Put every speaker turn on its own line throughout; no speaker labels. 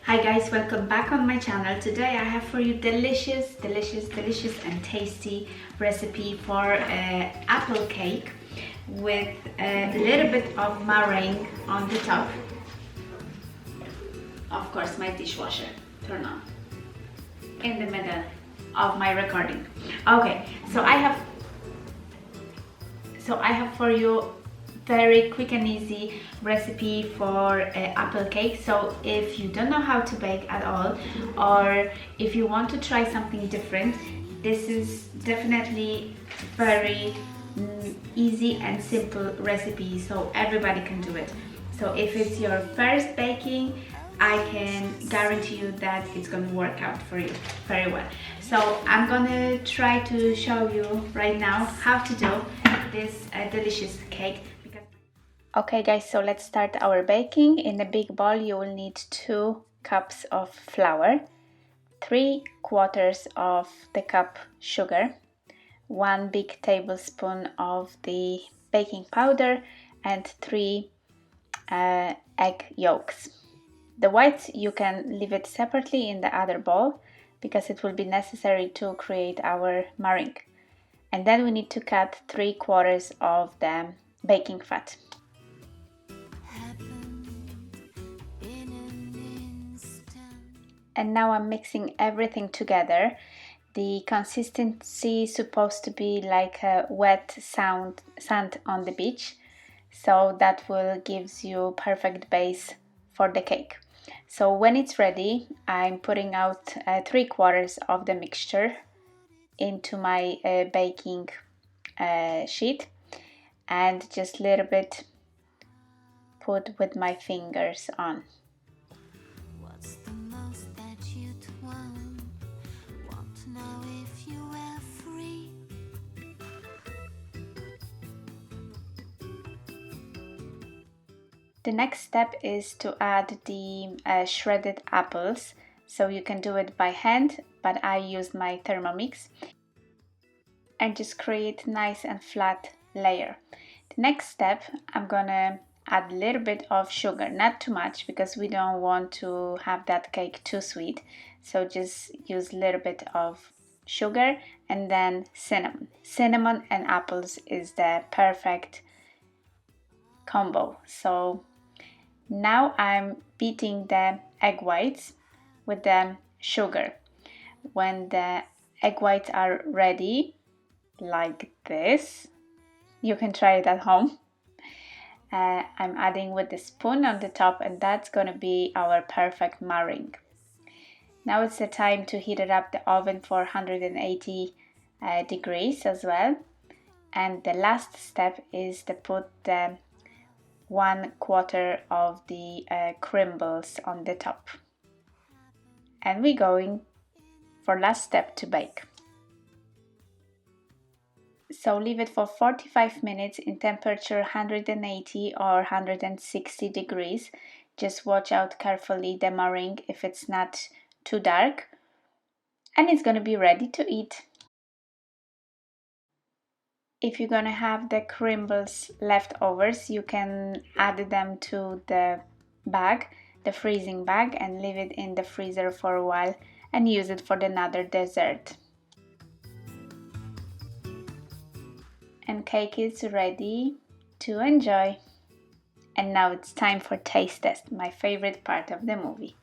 Hi guys, welcome back on my channel. Today I have for you delicious and tasty recipe for apple cake with a little bit of meringue on the top. Of course, my dishwasher turn on in the middle of my recording. Okay, so I have for you very quick and easy recipe for apple cake. So if you don't know how to bake at all, or if you want to try something different, this is definitely very easy and simple recipe, so everybody can do it. So if it's your first baking, I can guarantee you that it's going to work out for you very well. So I'm gonna try to show you right now how to do this delicious cake. Okay guys, so let's start our baking. In a big bowl you will need 2 cups of flour, 3/4 of the cup sugar, 1 big tablespoon of the baking powder, and 3 egg yolks. The whites you can leave it separately in the other bowl because it will be necessary to create our meringue. And then we need to cut 3/4 of the baking fat. And now I'm mixing everything together. The consistency is supposed to be like a wet sand on the beach, so that will gives you perfect base for the cake. So when it's ready, I'm putting out 3/4 of the mixture into my baking sheet, and just a little bit put with my fingers on. The next step is to add the shredded apples. So you can do it by hand, but I used my Thermomix, and just create nice and flat layer. The next step, I'm gonna add a little bit of sugar, not too much because we don't want to have that cake too sweet. So just use a little bit of sugar, and then cinnamon. Cinnamon and apples is the perfect combo. So now I'm beating the egg whites with the sugar. When the egg whites are ready, like this, you can try it at home. I'm adding with the spoon on the top, and that's gonna be our perfect meringue. Now it's the time to heat it up the oven for 180 degrees as well. And the last step is to put the 1/4 of the crumbles on the top. And we're going for last step to bake. So leave it for 45 minutes in temperature 180 or 160 degrees. Just watch out carefully the meringue if it's not too dark, and it's gonna be ready to eat. If you're gonna have the crumbles leftovers, you can add them to the bag, the freezing bag, and leave it in the freezer for a while and use it for another dessert. And cake is ready to enjoy. And now it's time for taste test, my favorite part of the movie.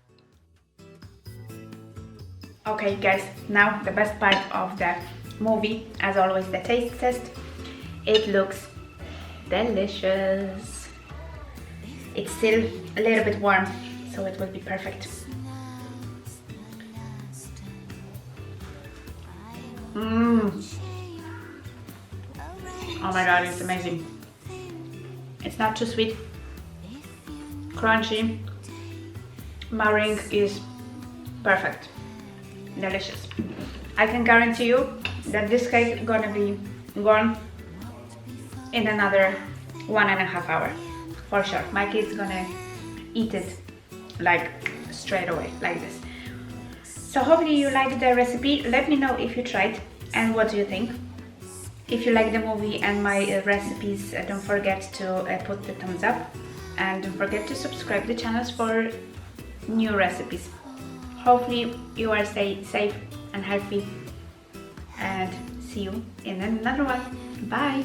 Okay guys, now the best part of the movie, as always, the taste test. It looks delicious. It's still a little bit warm, so it will be perfect. Oh my god, it's amazing. It's not too sweet, crunchy. Meringue is perfect, delicious. I can guarantee you that this cake is gonna be gone in another 1.5 hours for sure. My kid's gonna eat it like straight away, like this. So hopefully you like the recipe. Let me know if you tried and what do you think. If you like the movie and my recipes, don't forget to put the thumbs up, and don't forget to subscribe the channels for new recipes. Hopefully you are safe and healthy, and see you in another one. Bye!